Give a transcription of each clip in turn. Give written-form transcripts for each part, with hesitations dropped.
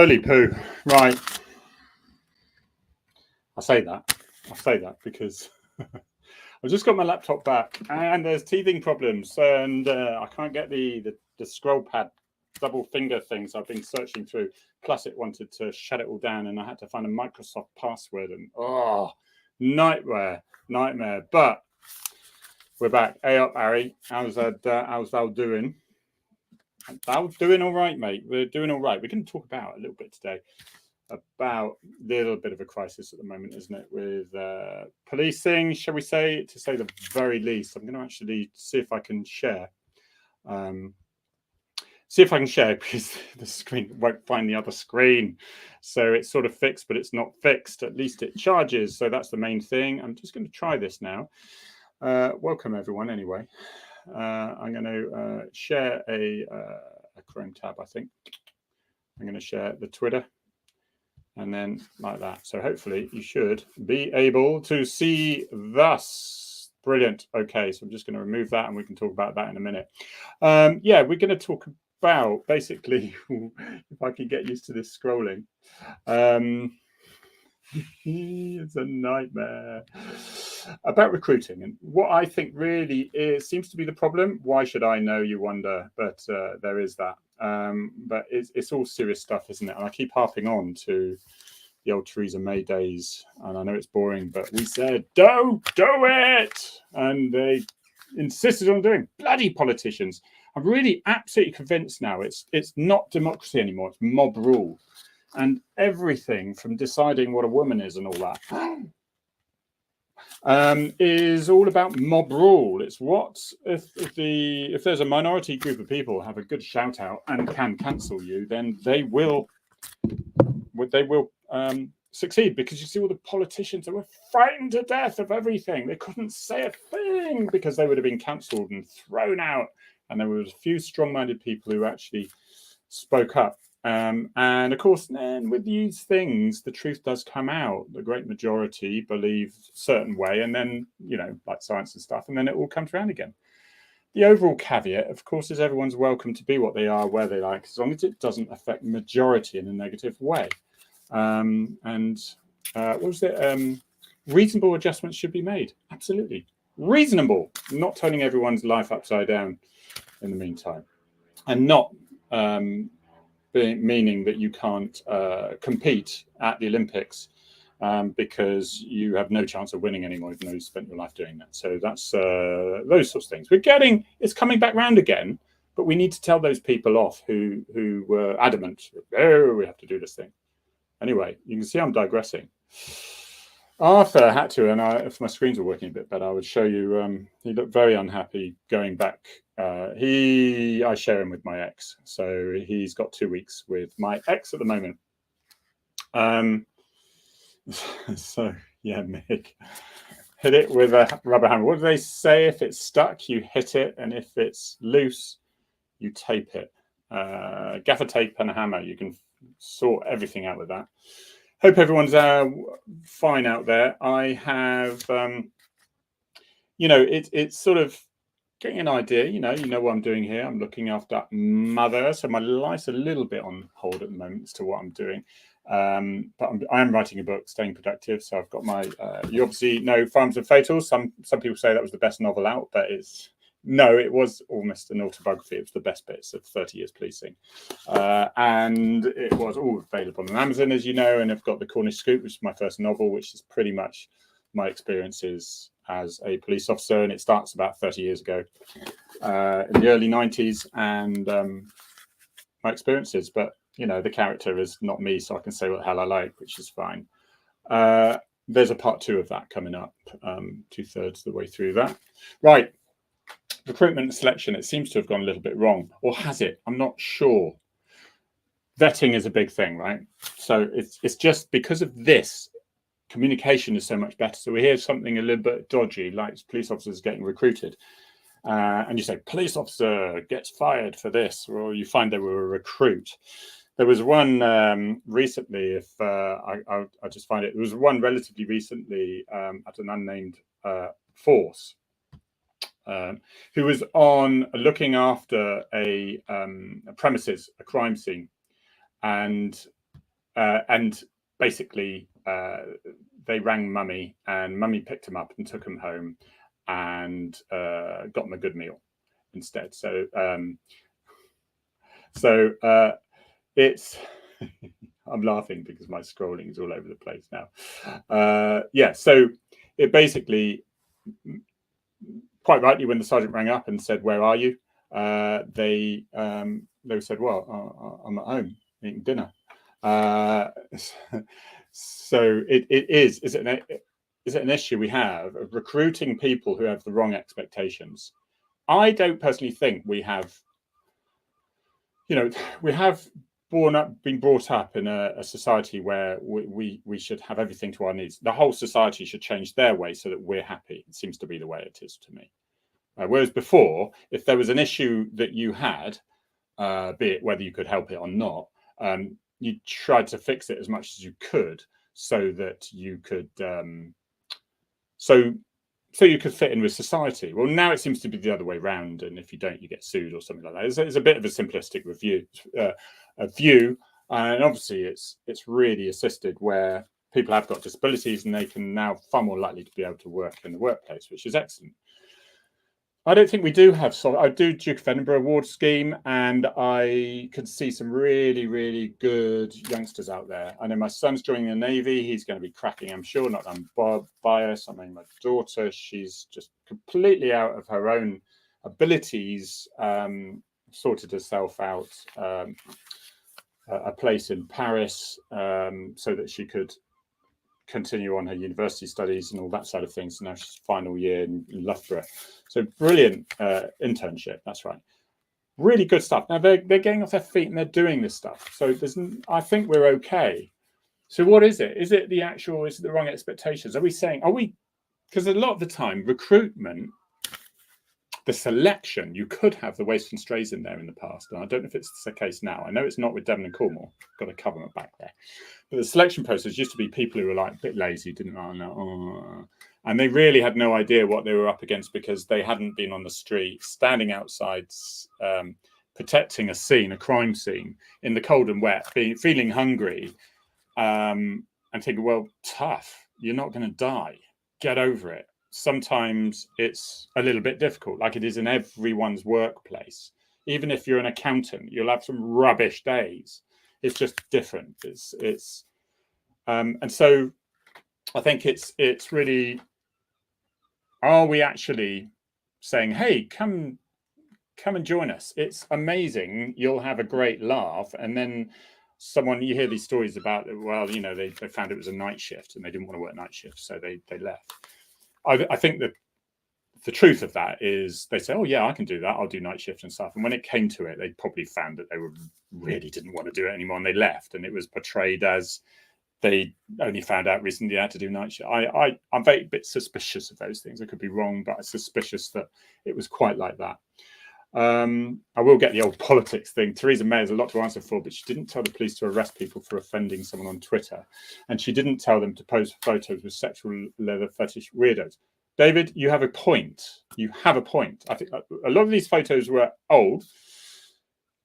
Holy poo. Right. I say that because I've just got my laptop back and there's teething problems and I can't get the scroll pad double finger things I've been searching through. Plus it wanted to shut it all down and I had to find a Microsoft password and nightmare. But we're back. Hey up, Harry. How's thou doing? Thou doing all right, mate. We're doing all right. We're going to talk about a little bit today about a little bit of a crisis at the moment, isn't it, with policing, shall we say, to say the very least. I'm going to actually see if I can share. Because the screen won't find the other screen. So it's sort of fixed, but it's not fixed. At least it charges. So that's the main thing. I'm just going to try this now. Welcome, everyone, anyway. I'm going to share a Chrome tab, I think. I'm going to share the Twitter. And then like that. So hopefully you should be able to see thus. Brilliant. Okay, so I'm just going to remove that and we can talk about that in a minute. Yeah, we're going to talk about basically, if I can get used to this scrolling. It's a nightmare. About recruiting and what I think really seems to be the problem. Why should I know, you wonder? But there is that. But it's all serious stuff, isn't it? And I keep harping on to the old Theresa May days. And I know it's boring, but we said, don't do it. And they insisted on doing. Bloody politicians. I'm really absolutely convinced now it's not democracy anymore. It's mob rule. And everything from deciding what a woman is and all that is all about mob rule. It's what if there's a minority group of people have a good shout out and can cancel you, then they will succeed, because you see all the politicians that were frightened to death of everything. They couldn't say a thing because they would have been cancelled and thrown out. And there was a few strong-minded people who actually spoke up. And of course, then with these things, the truth does come out. The great majority believe a certain way, and then, like science and stuff, and then it all comes around again. The overall caveat, of course, is everyone's welcome to be what they are, where they like, as long as it doesn't affect the majority in a negative way. What was it? Reasonable adjustments should be made. Absolutely. Reasonable. Not turning everyone's life upside down in the meantime. And not meaning that you can't compete at the Olympics because you have no chance of winning anymore, even though you spent your life doing that. So that's those sorts of things. It's coming back round again, but we need to tell those people off who were adamant. Oh, we have to do this thing. Anyway, you can see I'm digressing. Arthur had to, and if my screens were working a bit better, I would show you. He looked very unhappy going back. I share him with my ex, so he's got 2 weeks with my ex at the moment. So yeah, Mick, hit it with a rubber hammer. What do they say? If it's stuck, you hit it, and if it's loose, you tape it. Gaffer tape and a hammer. You can sort everything out with that. Hope everyone's fine out there. I have, it's sort of getting an idea. You know what I'm doing here. I'm looking after mother, so my life's a little bit on hold at the moment as to what I'm doing. But I am writing a book, Staying Productive. So I've got my. You obviously know Farms and Fatals. Some people say that was the best novel out, but it was almost an autobiography. It was the best bits of 30 years policing. And it was all available on Amazon, as you know, and I've got The Cornish Scoop, which is my first novel, which is pretty much my experiences as a police officer. And it starts about 30 years ago in the early 90s and my experiences. But, the character is not me, so I can say what the hell I like, which is fine. There's a part 2 of that coming up, 2/3 of the way through that. Right. Recruitment and selection, it seems to have gone a little bit wrong. Or has it? I'm not sure. Vetting is a big thing, right? So it's just because of this, communication is so much better. So we hear something a little bit dodgy, like police officers getting recruited. And you say, police officer gets fired for this, or you find they were a recruit. There was one recently, I just find it, there was one relatively recently at an unnamed force. Who was on looking after a premises, a crime scene, and and basically they rang mummy, and mummy picked him up and took him home and got him a good meal instead. So it's I'm laughing because my scrolling is all over the place now. Yeah, so it basically, quite rightly, when the sergeant rang up and said, "Where are you?" They said, "Well, I'm at home eating dinner." So it is. Is it an issue we have of recruiting people who have the wrong expectations? I don't personally think we have. We have been brought up in a society where we should have everything to our needs. The whole society should change their way so that we're happy. It seems to be the way it is to me. Whereas before, if there was an issue that you had, be it whether you could help it or not, you tried to fix it as much as you could so that you could so you could fit in with society. Well, now it seems to be the other way around, and if you don't, you get sued or something like that. It's a bit of a simplistic view, and obviously it's really assisted where people have got disabilities and they can now far more likely to be able to work in the workplace, which is excellent. I don't think we do have. So I do Duke of Edinburgh Award scheme, and I can see some really, really good youngsters out there. I know my son's joining the Navy. He's going to be cracking, I'm sure. Not that I'm biased. I mean, my daughter, she's just completely out of her own abilities, sorted herself out a place in Paris so that she could continue on her university studies and all that side of things. So now she's final year in Loughborough. So brilliant internship. That's right. Really good stuff. Now they're getting off their feet and they're doing this stuff. So I think we're okay. So what is it? Is it the wrong expectations? Because a lot of the time, recruitment, the selection, you could have the waste and strays in there in the past. And I don't know if it's the case now. I know it's not with Devon and Cornwall. Got a cover back there. But the selection process used to be people who were like a bit lazy, didn't know. And they really had no idea what they were up against because they hadn't been on the street, standing outside, protecting a crime scene in the cold and wet, feeling hungry, and thinking, well, tough, you're not going to die. Get over it. Sometimes it's a little bit difficult, like it is in everyone's workplace. Even if you're an accountant, you'll have some rubbish days. It's just different. And so I think it's really, are we actually saying, hey, come and join us? It's amazing. You'll have a great laugh. And then you hear these stories about, well, they found it was a night shift and they didn't want to work night shifts, so they left. I think that the truth of that is they say, oh, yeah, I can do that. I'll do night shift and stuff. And when it came to it, they probably found that they really didn't want to do it anymore and they left. And it was portrayed as they only found out recently they had to do night shift. I'm very bit suspicious of those things. I could be wrong, but I'm suspicious that it was quite like that. I will get the old politics thing. Theresa May has a lot to answer for, but she didn't tell the police to arrest people for offending someone on Twitter. And she didn't tell them to post photos with sexual leather fetish weirdos. David, you have a point. You have a point. I think a lot of these photos were old.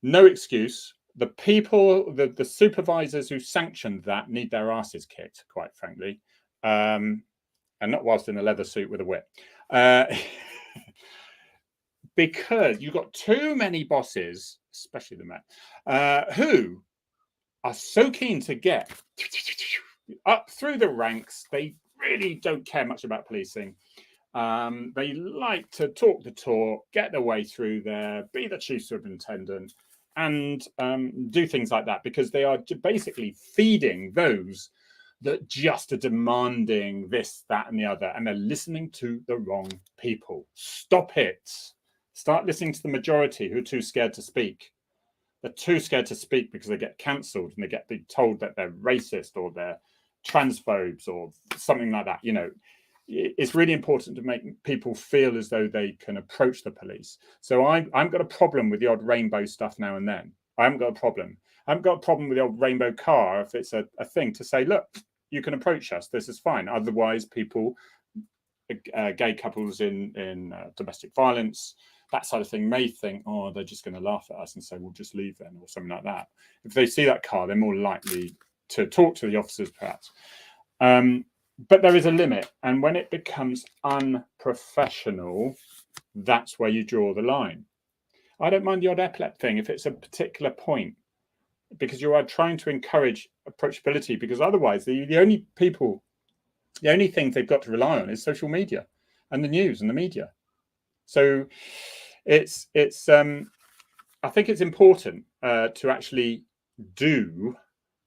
No excuse. The people, the supervisors who sanctioned that need their asses kicked, quite frankly. And not whilst in a leather suit with a whip. Because you've got too many bosses, especially the men, who are so keen to get up through the ranks. They really don't care much about policing. They like to talk the talk, get their way through there, be the chief superintendent, and do things like that because they are basically feeding those that just are demanding this, that, and the other, and they're listening to the wrong people. Stop it. Start listening to the majority who are too scared to speak. They're too scared to speak because they get cancelled and they get told that they're racist or they're transphobes or something like that. It's really important to make people feel as though they can approach the police. So I've got a problem with the odd rainbow stuff now and then. I haven't got a problem. I haven't got a problem with the old rainbow car if it's a thing to say, look, you can approach us. This is fine. Otherwise, people, gay couples in domestic violence, that sort of thing, may think, oh, they're just going to laugh at us and say, we'll just leave then or something like that. If they see that car, they're more likely to talk to the officers, perhaps. But there is a limit, and when it becomes unprofessional, that's where you draw the line. I don't mind the odd epaulette thing if it's a particular point, because you are trying to encourage approachability, because otherwise the only things they've got to rely on is social media and the news and the media. So it's I think it's important to actually do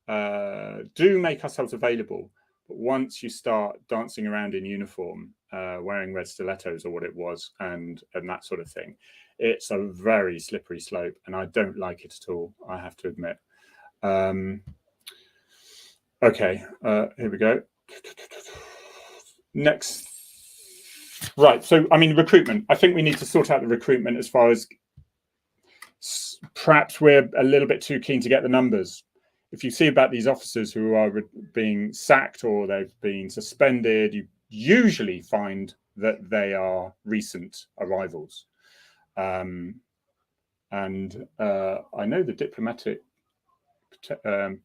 make ourselves available. But once you start dancing around in uniform, wearing red stilettos or what it was, and that sort of thing, it's a very slippery slope, and I don't like it at all, I have to admit. Okay, here we go. Next. Right, so I mean, recruitment. I think we need to sort out the recruitment as far as perhaps we're a little bit too keen to get the numbers. If you see about these officers who are being sacked or they've been suspended, you usually find that they are recent arrivals. And I know the diplomatic, the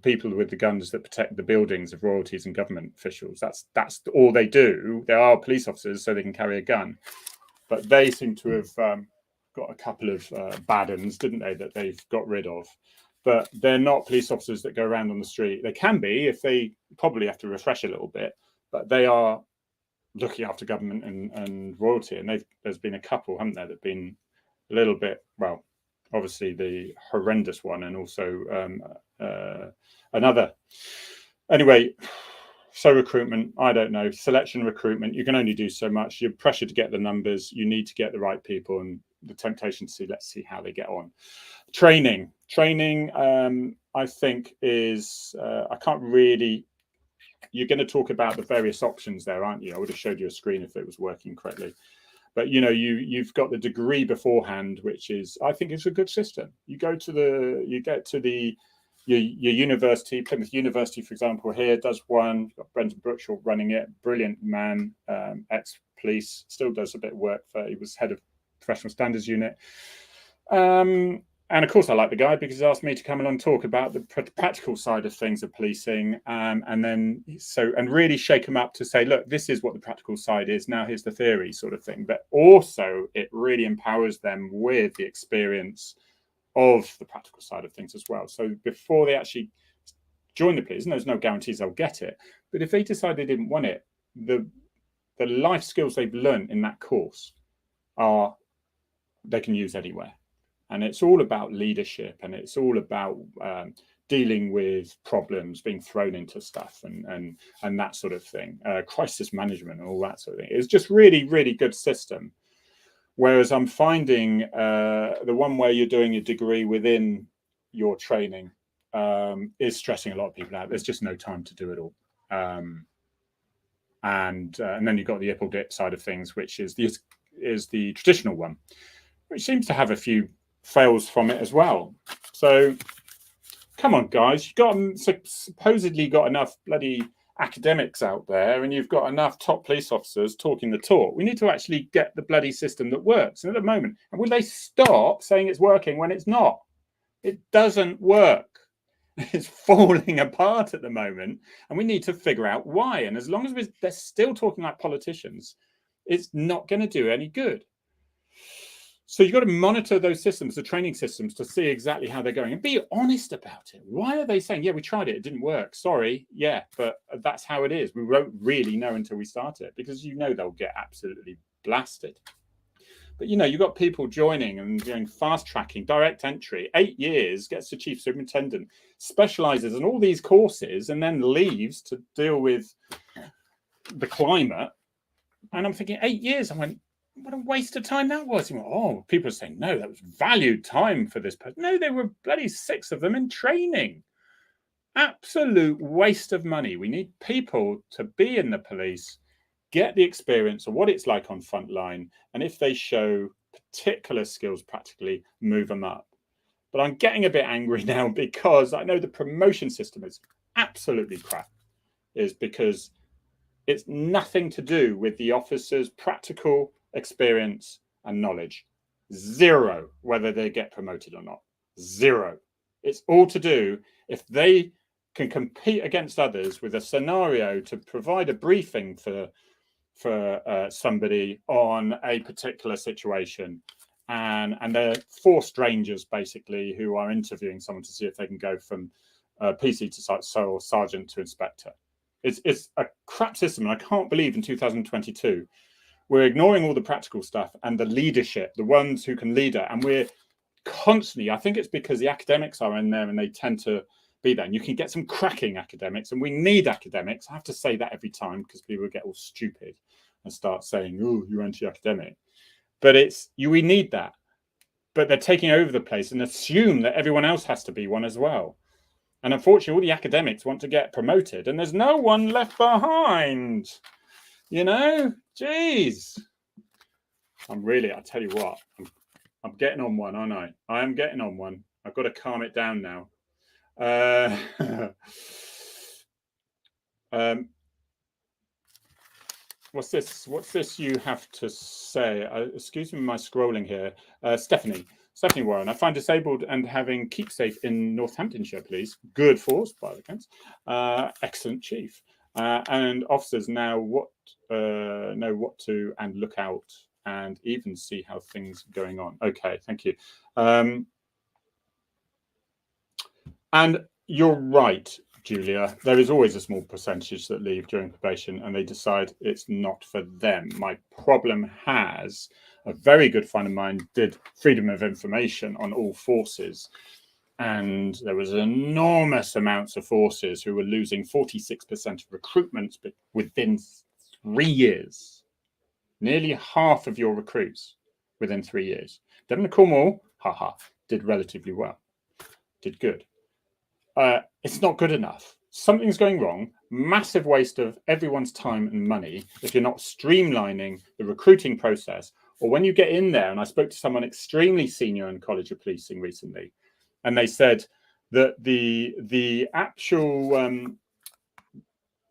people with the guns that protect the buildings of royalties and government officials, that's all they do. They are police officers, so they can carry a gun. But they seem to have got a couple of bad uns, didn't they, that they've got rid of. But they're not police officers that go around on the street. They can be if they probably have to refresh a little bit, but they are looking after government and royalty. And there's been a couple, haven't there, that have been a little bit, well, obviously the horrendous one, and also another. Anyway, so recruitment, I don't know. Selection recruitment, you can only do so much. You're pressured to get the numbers. You need to get the right people, and the temptation to see, let's see how they get on. Training, I think is, I can't really, you're going to talk about the various options there, aren't you? I would have showed you a screen if it was working correctly. But, you've got the degree beforehand, which is, I think it's a good system. You get to your university, Plymouth University, for example, here does one. You've got Brendan Brookshaw running it, brilliant man, ex-police, still does a bit of work he was head of professional standards unit. And of course, I like the guy because he's asked me to come along and talk about the practical side of things of policing, and really shake them up to say, look, this is what the practical side is. Now here's the theory, sort of thing. But also, it really empowers them with the experience of the practical side of things as well. So before they actually join the police, and there's no guarantees they'll get it, but if they decide they didn't want it, the life skills they've learned in that course they can use anywhere. And it's all about leadership, and it's all about dealing with problems, being thrown into stuff, and that sort of thing, crisis management and all that sort of thing. It's just really, really good system. Whereas I'm finding the one where you're doing a degree within your training is stressing a lot of people out. There's just no time to do it all. And then you've got the ipple dip side of things, which is the traditional one, which seems to have a few fails from it as well. So come on, guys, supposedly got enough bloody academics out there, and you've got enough top police officers talking the talk. We need to actually get the bloody system that works. And at the moment, and will they stop saying it's working when it's not? It doesn't work. It's falling apart at the moment, and we need to figure out why. And as long as they're still talking like politicians, it's not going to do any good. So you've got to monitor those systems, the training systems, to see exactly how they're going and be honest about it. Why are they saying, yeah, we tried it, it didn't work? Sorry, yeah, but that's how it is. We won't really know until we start it, because they'll get absolutely blasted. But you've got people joining and doing fast tracking, direct entry, 8 years, gets to chief superintendent, specializes in all these courses, and then leaves to deal with the climate. And I'm thinking, 8 years. I went, what a waste of time that was. People are saying, no, that was valued time for this person. No, there were bloody 6 of them in training. Absolute waste of money. We need people to be in the police, get the experience of what it's like on front line, and if they show particular skills practically, move them up. But I'm getting a bit angry now because I know the promotion system is absolutely crap. Is because it's nothing to do with the officer's practical experience and knowledge. 0, whether they get promoted or not. 0. It's all to do if they can compete against others with a scenario to provide a briefing for somebody on a particular situation. And they're four strangers basically who are interviewing someone to see if they can go from PC to sergeant to inspector. It's a crap system, and I can't believe in 2022 we're ignoring all the practical stuff and the leadership, the ones who can lead it, and we're constantly, I think it's because the academics are in there and they tend to be there, and you can get some cracking academics, and we need academics. I have to say that every time because people get all stupid and start saying, oh, you're anti-academic. But we need that. But they're taking over the place and assume that everyone else has to be one as well. And unfortunately, all the academics want to get promoted and there's no one left behind. You know, geez. I tell you what, I'm getting on one, aren't I? I am getting on one. I've got to calm it down now. What's this you have to say? Excuse me, my scrolling here. Stephanie Warren. I find disabled and having keep safe in Northamptonshire, please. Good force, by the counts. Excellent, chief. And officers now know what to and look out and even see how things are going on. Okay, thank you. And you're right, Julia. There is always a small percentage that leave during probation and they decide it's not for them. My problem a very good friend of mine did freedom of information on all forces. And there was enormous amounts of forces who were losing 46% of recruitment within 3 years. Nearly half of your recruits within 3 years. Devon and Cornwall, did relatively well. Did good. It's not good enough. Something's going wrong. Massive waste of everyone's time and money if you're not streamlining the recruiting process. Or when you get in there, and I spoke to someone extremely senior in College of Policing recently, and they said that the actual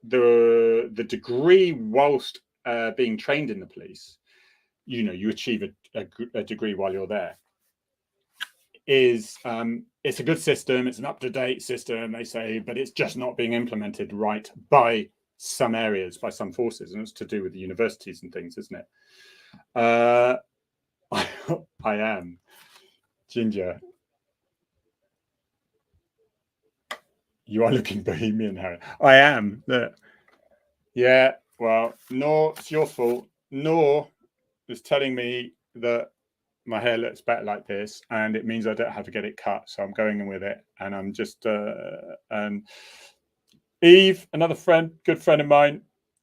the degree whilst being trained in the police, you achieve a degree while you're there, is it's a good system, it's an up-to-date system, they say, but it's just not being implemented right by some areas, by some forces, and it's to do with the universities and things, isn't it? I am. Ginger, you are looking bohemian, Harry. I am. Yeah, well, Nor, it's your fault. Nor is telling me that my hair looks better like this, and it means I don't have to get it cut, so I'm going in with it. And I'm just Eve, another good friend of mine,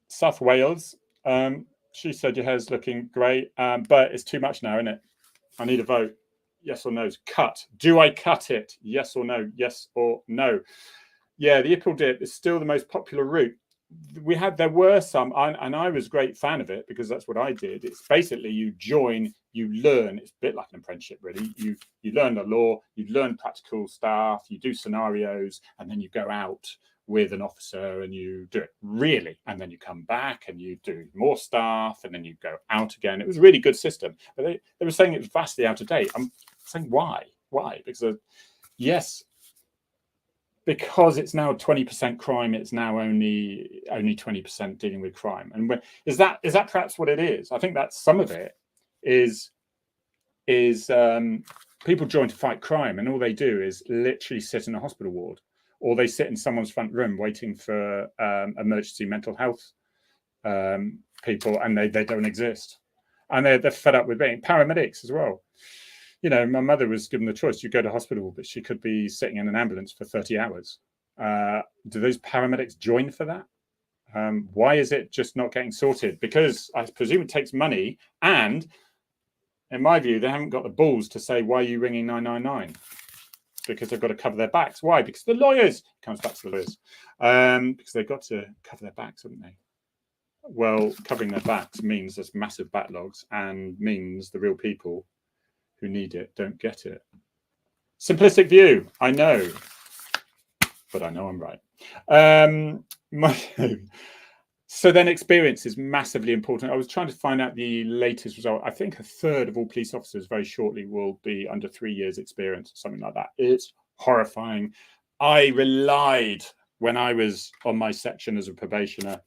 South Wales, she said your hair's looking great, but it's too much now, isn't it? I need a vote. Yes or no? Cut. Do I cut it? Yes or no? Yes or no? Yeah, the Ipple dip is still the most popular route. There were some, and I was a great fan of it because that's what I did. It's basically you join, you learn. It's a bit like an apprenticeship, really. You learn the law, you learn practical stuff, you do scenarios, and then you go out with an officer and you do it really, and then you come back and you do more stuff, and then you go out again. It was a really good system, but they were saying it was vastly out of date. I'm saying why? Because yes. Because it's now 20% crime, it's now only 20% dealing with crime. And is that perhaps what it is? I think that some of it is people join to fight crime, and all they do is literally sit in a hospital ward, or they sit in someone's front room waiting for emergency mental health people, and they don't exist, and they're fed up with being paramedics as well. My mother was given the choice. You go to hospital, but she could be sitting in an ambulance for 30 hours. Do those paramedics join for that? Why is it just not getting sorted? Because I presume it takes money. And in my view, they haven't got the balls to say, why are you ringing 999? Because they've got to cover their backs. Why? Because the lawyers, comes back to the lawyers, because they've got to cover their backs, haven't they? Well, covering their backs means there's massive backlogs and means the real people who need it don't get it. Simplistic view, I know, but I know I'm right. So then experience is massively important. I was trying to find out the latest result. I think a third of all police officers very shortly will be under 3 years experience or something like that. It's horrifying. I relied, when I was on my section as a probationer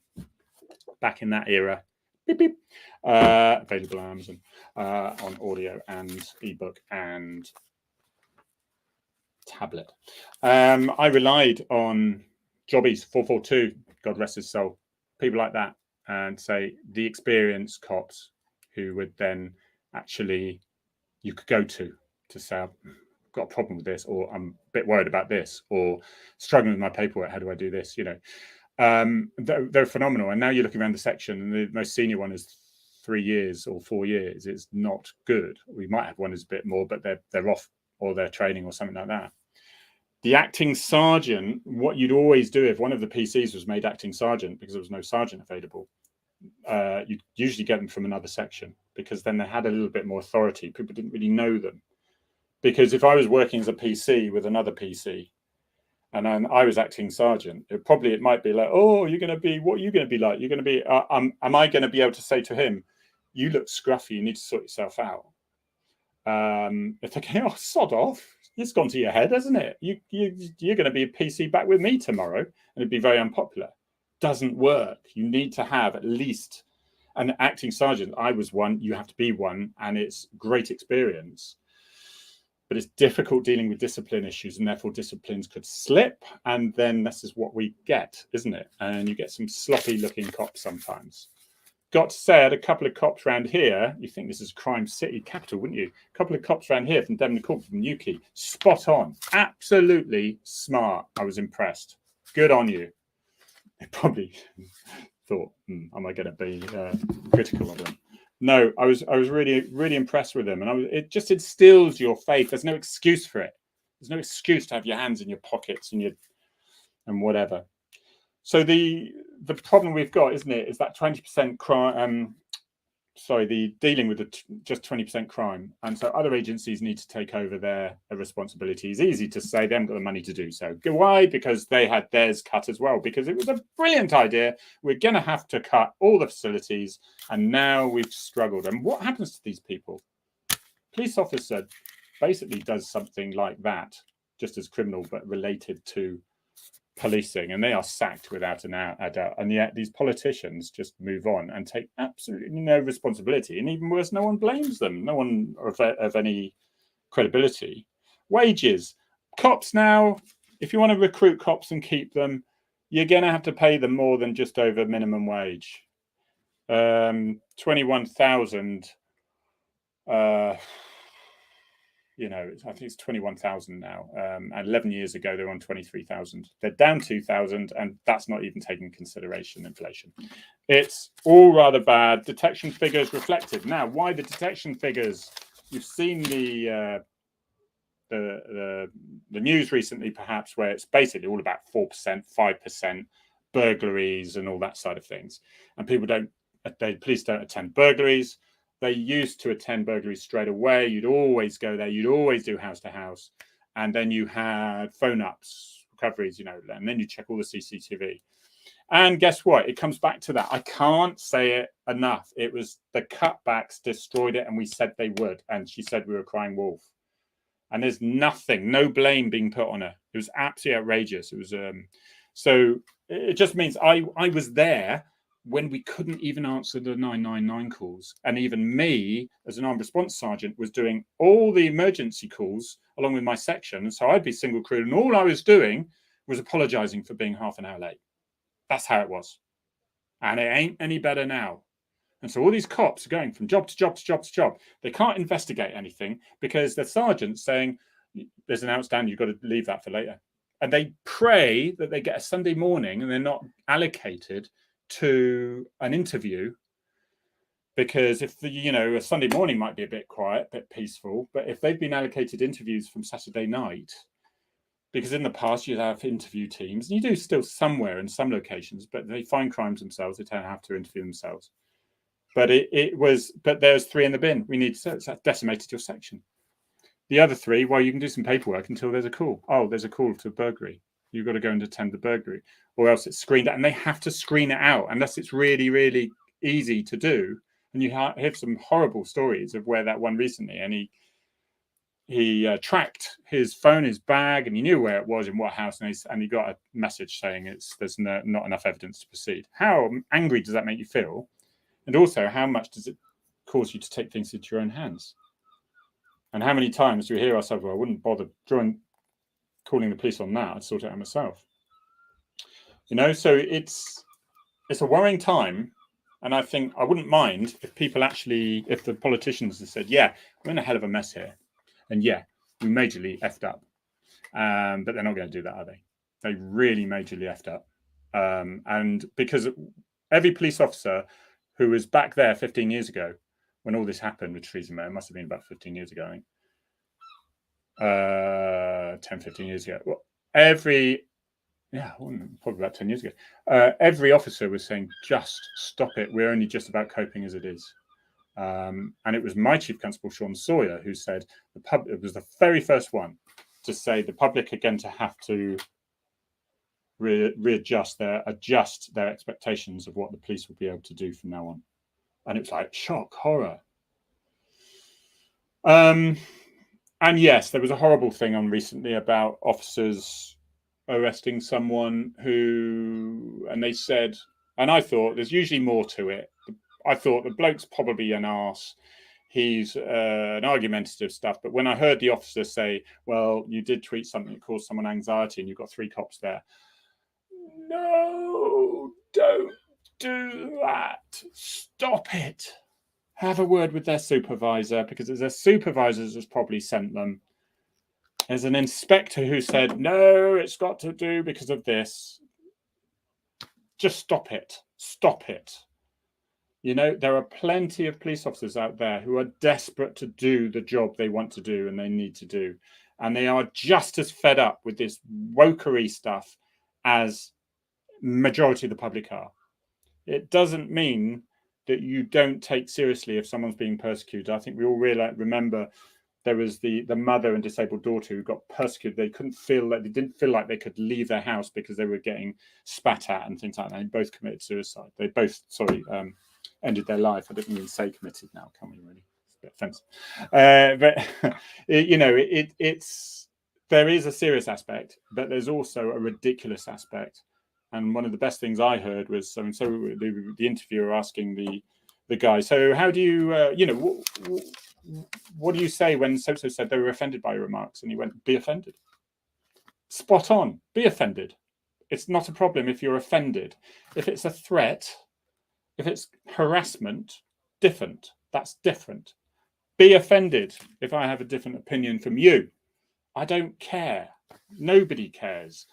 back in that era, beep, beep, available on Amazon, on audio and ebook and tablet. I relied on Jobbies 442, God rest his soul, people like that, and say the experienced cops who would then actually, you could go to say, I've got a problem with this, or I'm a bit worried about this, or struggling with my paperwork, how do I do this, you know. They're phenomenal. And now you're looking around the section, and the most senior one is 3 years or 4 years. It's not good. We might have one who's a bit more, but they're off, or they're training or something like that. The acting sergeant, what you'd always do if one of the PCs was made acting sergeant, because there was no sergeant available, you'd usually get them from another section, because then they had a little bit more authority. People didn't really know them. Because if I was working as a PC with another PC, and then I was acting sergeant, it might be like, oh, you're going to be, what are you going to be like? You're going to be, am I going to be able to say to him, you look scruffy, you need to sort yourself out? If they're going, oh, sod off, it's gone to your head, hasn't it? You're going to be a PC back with me tomorrow, and it'd be very unpopular. Doesn't work. You need to have at least an acting sergeant. I was one, you have to be one, and it's great experience. But it's difficult dealing with discipline issues, and therefore disciplines could slip, and then this is what we get, isn't it? And you get some sloppy looking cops sometimes. Got to say, I had a couple of cops around here. You think this is crime city capital, wouldn't you? A couple of cops around here from Devon Court, from Newquay. Spot on. Absolutely smart. I was impressed. Good on you. They probably thought, am I going to be critical of them? No, I was really, really impressed with them. And it just instills your faith. There's no excuse for it. There's no excuse to have your hands in your pockets and whatever. So the problem we've got, isn't it, is that 20% crime, the dealing with just 20% crime. And so other agencies need to take over their responsibilities. Easy to say, they haven't got the money to do so. Why? Because they had theirs cut as well, because it was a brilliant idea. We're going to have to cut all the facilities, and now we've struggled. And what happens to these people? Police officer basically does something like that, just as criminal, but related to policing, and they are sacked without a doubt. And yet these politicians just move on and take absolutely no responsibility, and even worse, no one blames them. No one of any credibility. Wages. Cops now, if you want to recruit cops and keep them, you're going to have to pay them more than just over minimum wage. 21,000. I think it's 21,000 now. And 11 years ago, they were on 23,000. They're down 2,000, and that's not even taking into consideration inflation. It's all rather bad. Detection figures reflected. Now, why the detection figures? You've seen the news recently, perhaps, where it's basically all about 4%, 5% burglaries and all that side of things. And police don't attend burglaries. They used to attend burglaries straight away. You'd always go there. You'd always do house to house. And then you had phone ups, recoveries, and then you check all the CCTV. And guess what? It comes back to that. I can't say it enough. It was the cutbacks destroyed it, and we said they would. And she said we were crying wolf. And there's no blame being put on her. It was absolutely outrageous. It was so it just means I was there when we couldn't even answer the 999 calls. And even me, as an armed response sergeant, was doing all the emergency calls along with my section. And so I'd be single crewed, and all I was doing was apologizing for being half an hour late. That's how it was. And it ain't any better now. And so all these cops are going from job to job to job to job. They can't investigate anything because the sergeant's saying, there's an outstanding, you've got to leave that for later. And they pray that they get a Sunday morning and they're not allocated to an interview, because if a Sunday morning might be a bit quiet, a bit peaceful, but if they've been allocated interviews from Saturday night, because in the past you'd have interview teams, and you do still somewhere in some locations, but they find crimes themselves, they don't have to interview themselves. But there's 3 in the bin. We need to, so that decimated your section. The other 3, well, you can do some paperwork until there's a call. Oh, there's a call to burglary. You've got to go and attend the burglary, or else it's screened out, and they have to screen it out unless it's really, really easy to do. And you hear some horrible stories of where that one recently, and tracked his phone, his bag, and he knew where it was in what house, and he got a message saying there's not enough evidence to proceed. How angry does that make you feel? And also, how much does it cause you to take things into your own hands? And how many times do we hear ourselves, well, I wouldn't bother calling the police on that, I'd sort it out myself. So it's a worrying time. And I think I wouldn't mind if the politicians had said, yeah, we're in a hell of a mess here. And yeah, we majorly effed up. But they're not going to do that, are they? They really majorly effed up. And because every police officer who was back there 15 years ago, when all this happened with Theresa May, it must have been about 15 years ago, I think. 10, 15 years ago. Well, probably about 10 years ago. Every officer was saying, just stop it. We're only just about coping as it is. And it was my Chief Constable, Sean Sawyer, who said it was the very first one to say the public are going to have to adjust their expectations of what the police will be able to do from now on. And it was like shock, horror. And yes, there was a horrible thing on recently about officers arresting someone and they said, and I thought there's usually more to it. I thought the bloke's probably an arse. He's an argumentative stuff. But when I heard the officer say, well, you did tweet something that caused someone anxiety and you've got 3 cops there. No, don't do that. Stop it. Have a word with their supervisor, because it's their supervisors that's probably sent them. There's an inspector who said, no, it's got to do because of this. Just stop it. Stop it. There are plenty of police officers out there who are desperate to do the job they want to do and they need to do. And they are just as fed up with this wokery stuff as majority of the public are. It doesn't mean that you don't take seriously if someone's being persecuted. I think we all remember there was the mother and disabled daughter who got persecuted. They didn't feel like they could leave their house because they were getting spat at and things like that. They both committed suicide. They both, ended their life. I didn't even say committed now, can we really? It's a bit offensive. But there is a serious aspect, but there's also a ridiculous aspect. And one of the best things I heard was the interviewer asking the guy, so how do you, what do you say when so-so said they were offended by your remarks? And he went, be offended. Spot on. Be offended. It's not a problem if you're offended. If it's a threat, if it's harassment, different. That's different. Be offended if I have a different opinion from you. I don't care. Nobody cares.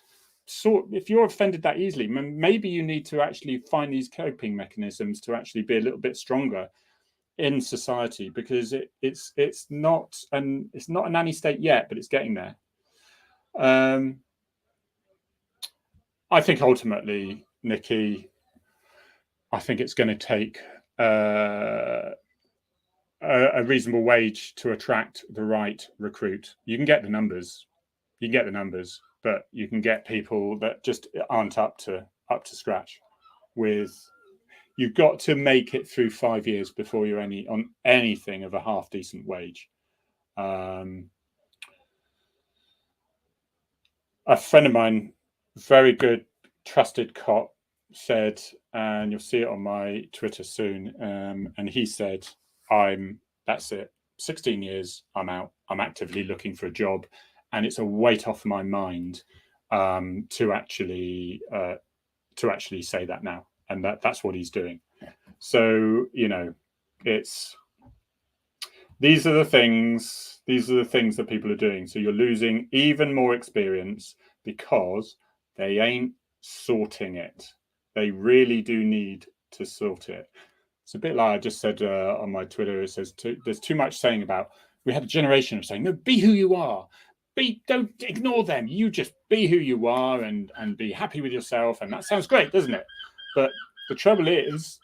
So if you're offended that easily, maybe you need to actually find these coping mechanisms to actually be a little bit stronger in society, because it's not a nanny state yet, but it's getting there. I think ultimately, Nikki, I think it's going to take a reasonable wage to attract the right recruit. You can get the numbers, but you can get people that just aren't up to scratch. You've got to make it through 5 years before you're on anything of a half decent wage. A friend of mine, very good, trusted cop, said, and you'll see it on my Twitter soon, and he said, that's it. 16 years, I'm out. I'm actively looking for a job, and it's a weight off my mind to actually say that now, and that's what he's doing. So these are the things that people are doing. So you're losing even more experience because they ain't sorting it. They really do need to sort it. It's a bit like I just said on my Twitter. It says there's too much saying about, we had a generation of saying, no, be who you are. Don't ignore them. You just be who you are and be happy with yourself. And that sounds great, doesn't it? But the trouble is,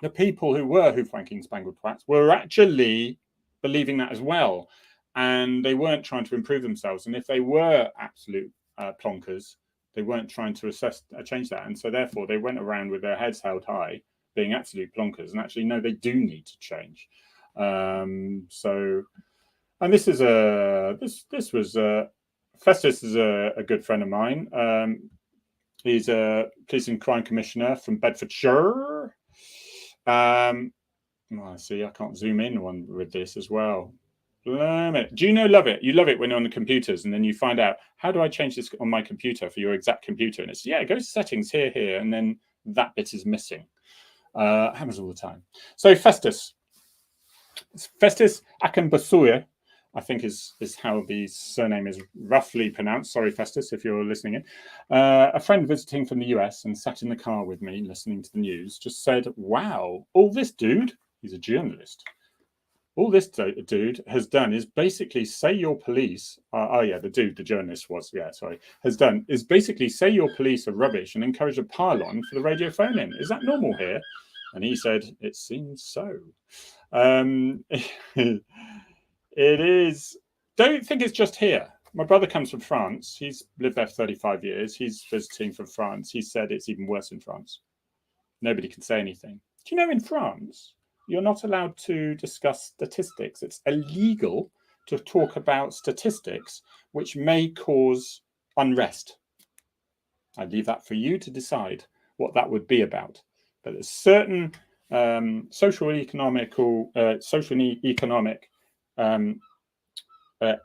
the people who were hoofwanking spangled twats were actually believing that as well. And they weren't trying to improve themselves. And if they were absolute plonkers, they weren't trying to change that. And so therefore they went around with their heads held high, being absolute plonkers. And actually, no, they do need to change. So And this is this was Festus is a good friend of mine. He's a police and crime commissioner from Bedfordshire. See, I can't zoom in one with this as well. Do you know love it? You love it when you're on the computers and then you find out, how do I change this on my computer for your exact computer? And it's, go to settings here, and then that bit is missing. Happens all the time. So Festus Akinbasuye, I think is how the surname is roughly pronounced. Sorry, Festus, if you're listening in. A friend visiting from the US and sat in the car with me listening to the news just said, wow, all this dude, he's a journalist, all this dude has done is basically say your police, the journalist was, has done is basically say your police are rubbish and encourage a pile-on for the radio phone-in. Is that normal here? And he said, it seems so. It is. Don't think it's just here. My brother comes from France. He's lived there for 35 years. He's visiting from France. He said it's even worse in France. Nobody can say anything. Do you know in France, you're not allowed to discuss statistics. It's illegal to talk about statistics which may cause unrest. I leave that for you to decide what that would be about. But there's certain social and economic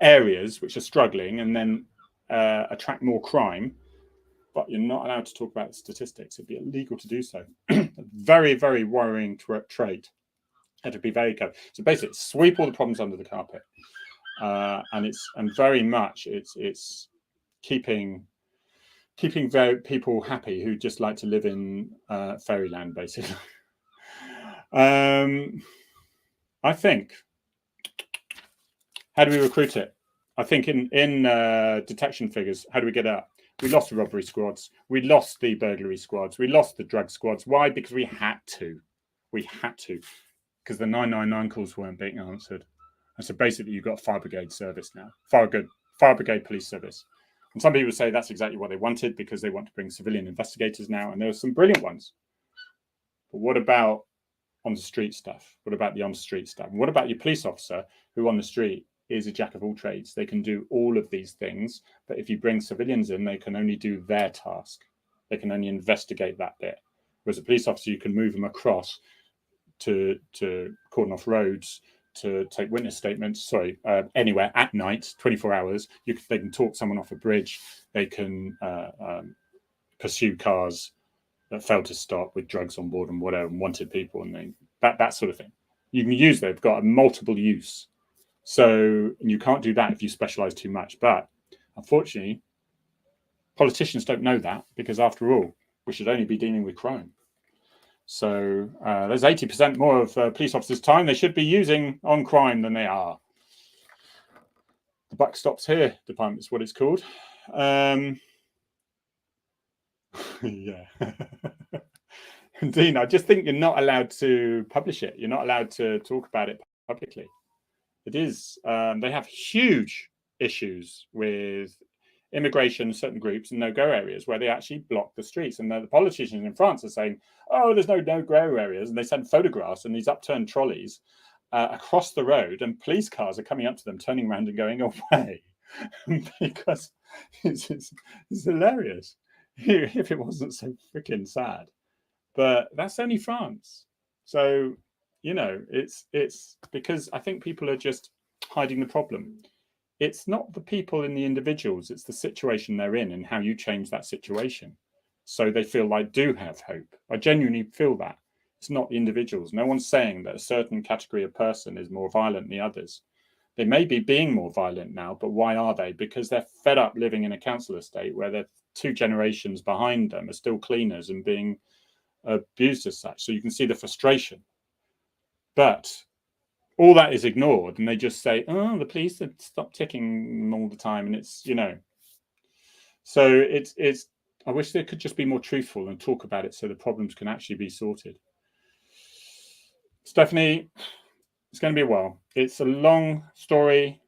areas which are struggling and then attract more crime, but you're not allowed to talk about statistics. It'd be illegal to do so. Very, very worrying trait. Had to be very careful. So basically, sweep all the problems under the carpet, and very much it's keeping people happy who just like to live in fairyland, basically. I think. How do we recruit it? I think in detection figures, how do we get up? We lost the robbery squads. We lost the burglary squads. We lost the drug squads. Why? Because we had to. We had to. Because the 999 calls weren't being answered. And so basically you've got a fire brigade service now. Fire brigade police service. And some people say that's exactly what they wanted because they want to bring civilian investigators now. And there are some brilliant ones. But what about on the street stuff? What about the on the street stuff? And what about your police officer who on the street is a jack of all trades? They can do all of these things. But if you bring civilians in, they can only do their task. They can only investigate that bit. Whereas a police officer, you can move them across to cordon off roads, to take witness statements, anywhere at night, 24 hours. They can talk someone off a bridge. They can pursue cars that failed to stop with drugs on board and whatever, and wanted people, and that sort of thing. You can use they've got a multiple use. So you can't do that if you specialize too much. But unfortunately, politicians don't know that because after all, we should only be dealing with crime. So there's 80% more of police officers' time they should be using on crime than they are. The buck stops here department is what it's called. Yeah. Dean, I just think you're not allowed to publish it. You're not allowed to talk about it publicly. It is. They have huge issues with immigration, certain groups, and no-go areas where they actually block the streets. And the politicians in France are saying, oh, there's no-go areas. And they send photographs and these upturned trolleys across the road, and police cars are coming up to them, turning around and going away because it's hilarious if it wasn't so freaking sad. But that's only France. So, it's because I think people are just hiding the problem. It's not the people in the individuals, it's the situation they're in and how you change that situation. So they feel like do have hope. I genuinely feel that. It's not the individuals. No one's saying that a certain category of person is more violent than the others. They may be being more violent now, but why are they? Because they're fed up living in a council estate where they're 2 generations behind them are still cleaners and being abused as such. So you can see the frustration. But all that is ignored, and they just say, oh, the police have stopped ticking all the time. And it's, so it's I wish they could just be more truthful and talk about it so the problems can actually be sorted. Stephanie, it's going to be a while. It's a long story,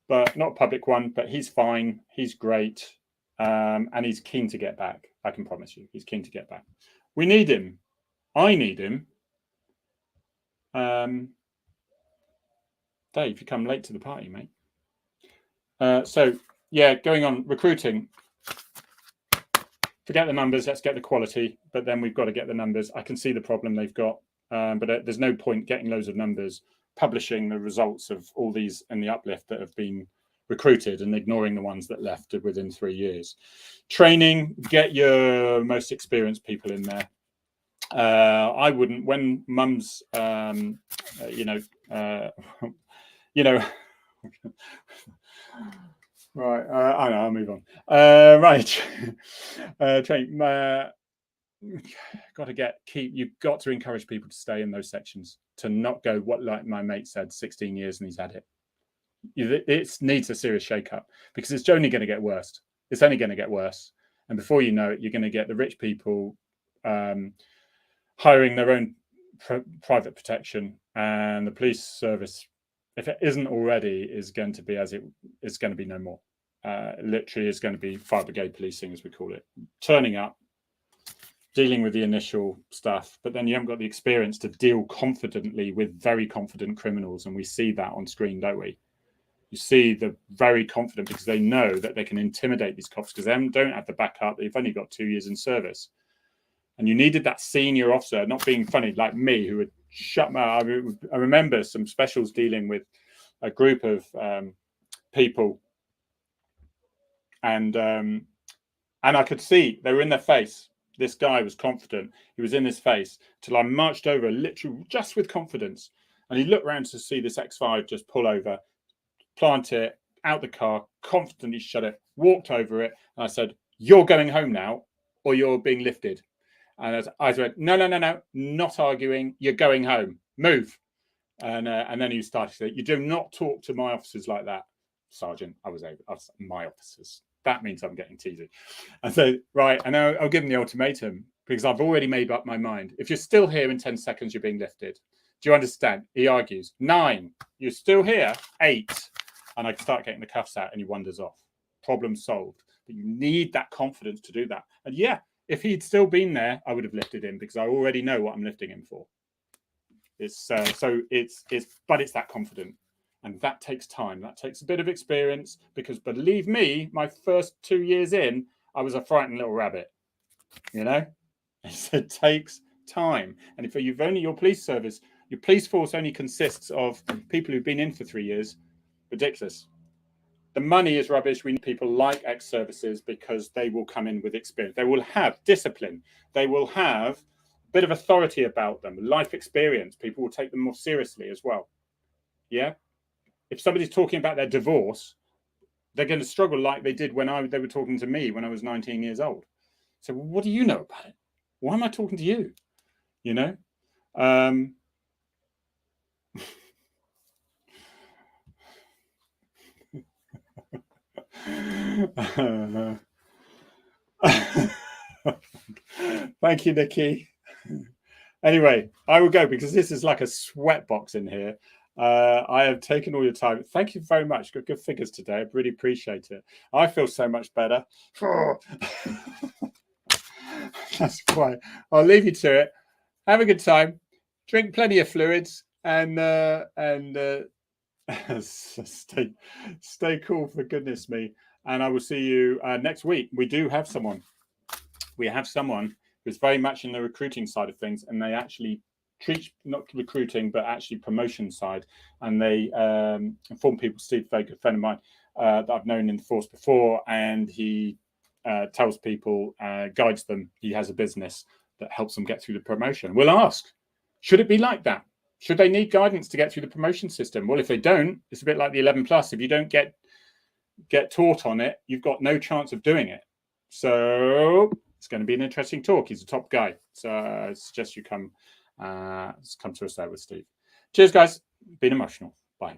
but not a public one, but he's fine. He's great. And he's keen to get back. I can promise you, he's keen to get back. We need him. I need him. Dave, you come late to the party, mate. So, yeah, going on recruiting. Forget the numbers, let's get the quality, but then we've got to get the numbers. I can see the problem they've got, but there's no point getting loads of numbers, publishing the results of all these and the uplift that have been recruited and ignoring the ones that left within 3 years. Training, get your most experienced people in there. I wouldn't, when mums, right, I know, I'll move on. Right, you've got to encourage people to stay in those sections, to not go, what, like my mate said, 16 years and he's had it. It needs a serious shake-up, because it's only going to get worse. It's only going to get worse. And before you know it, you're going to get the rich people hiring their own private protection, and the police service, if it isn't already, is going to be it's going to be no more. Literally is going to be fire brigade policing, as we call it, turning up, dealing with the initial stuff, but then you haven't got the experience to deal confidently with very confident criminals. And we see that on screen, don't we? You see the very confident, because they know that they can intimidate these cops, because they don't have the backup. They've only got 2 years in service. And you needed that senior officer, not being funny like me, who would shut my... I remember some specials dealing with a group of people, and I could see they were in their face. This guy was confident. He was in his face till I marched over, literally just with confidence. And he looked around to see this X5 just pull over, plant it, out the car, confidently shut it, walked over it. And I said, "You're going home now, or you're being lifted." And I went, no, not arguing. You're going home. Move. And then he started to say, "You do not talk to my officers like that, Sergeant." I was my officers. That means I'm getting teasy. And so, right, and I'll give him the ultimatum, because I've already made up my mind. If you're still here in 10 seconds, you're being lifted. Do you understand? He argues. 9. You're still here. 8. And I start getting the cuffs out, and he wanders off. Problem solved. But you need that confidence to do that. And yeah, if he'd still been there, I would have lifted him, because I already know what I'm lifting him for. It's but it's that confident. And that takes time. That takes a bit of experience, because believe me, my first 2 years in, I was a frightened little rabbit. You know, it takes time. And if you've only your police service, your police force only consists of people who've been in for 3 years, ridiculous. The money is rubbish. We need people like ex-services, because they will come in with experience. They will have discipline. They will have a bit of authority about them, life experience. People will take them more seriously as well. Yeah. If somebody's talking about their divorce, they're going to struggle like they did when they were talking to me when I was 19 years old. So what do you know about it? Why am I talking to you? You know? Thank you, Nikki. Anyway, I will go, because this is like a sweat box in here. I have taken all your time. Thank you very much. Good figures today. I really appreciate it. I feel so much better. That's fine. I'll leave you to it. Have a good time. Drink plenty of fluids, and stay cool, for goodness me. And I will see you next week. We have someone who's very much in the recruiting side of things, and they actually treat, not recruiting, but actually promotion side. And they inform people. Steve, very good friend of mine that I've known in the force before, and he tells people, guides them. He has a business that helps them get through the promotion. We'll ask, should it be like that? Should they need guidance to get through the promotion system? Well, if they don't, it's a bit like the 11+. If you don't get taught on it, you've got no chance of doing it. So it's going to be an interesting talk. He's a top guy. So I suggest you come to us there with Steve. Cheers, guys. Been emotional. Bye.